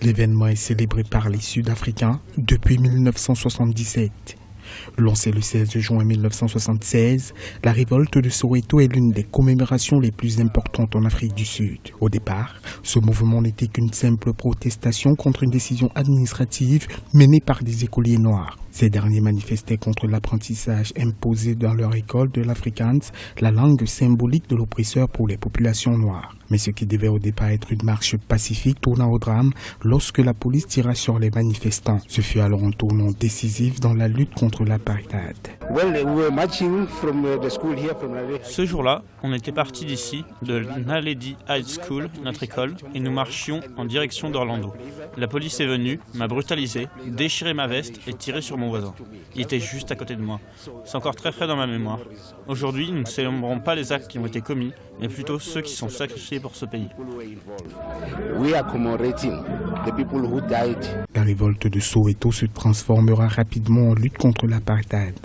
L'événement est célébré par les Sud-Africains depuis 1977. Lancée le 16 juin 1976, la révolte de Soweto est l'une des commémorations les plus importantes en Afrique du Sud. Au départ, ce mouvement n'était qu'une simple protestation contre une décision administrative menée par des écoliers noirs. Ces derniers manifestaient contre l'apprentissage imposé dans leur école de l'Afrikaans, la langue symbolique de l'oppresseur pour les populations noires. Mais ce qui devait au départ être une marche pacifique tourna au drame lorsque la police tira sur les manifestants. Ce fut alors un tournant décisif dans la lutte contre l'apartheid. Ce jour-là, on était partis d'ici, de Naledi High School, notre école, et nous marchions en direction d'Orlando. La police est venue, m'a brutalisé, déchiré ma veste et tiré sur mon voisin. Il était juste à côté de moi. C'est encore très frais dans ma mémoire. Aujourd'hui, nous ne célébrons pas les actes qui ont été commis, mais plutôt ceux qui sont sacrifiés pour ce pays. La révolte de Soweto se transformera rapidement en lutte contre l'apartheid.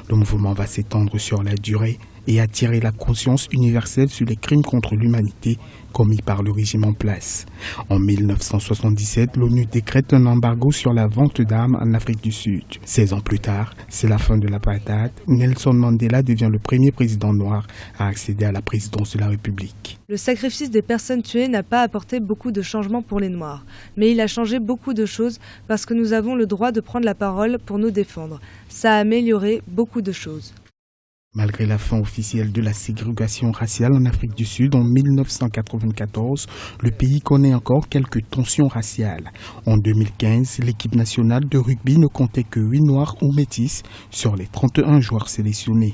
Le mouvement va s'étendre sur la durée et attirer la conscience universelle sur les crimes contre l'humanité commis par le régime en place. En 1977, l'ONU décrète un embargo sur la vente d'armes en Afrique du Sud. 16 ans plus tard, c'est la fin de l'apartheid. Nelson Mandela devient le premier président noir à accéder à la présidence de la République. Le sacrifice des personnes tuées n'a pas apporté beaucoup de changements pour les Noirs, mais il a changé beaucoup de choses parce que nous avons le droit de prendre la parole pour nous défendre. Ça a amélioré beaucoup de choses. Malgré la fin officielle de la ségrégation raciale en Afrique du Sud en 1994, le pays connaît encore quelques tensions raciales. En 2015, l'équipe nationale de rugby ne comptait que 8 Noirs ou métis sur les 31 joueurs sélectionnés.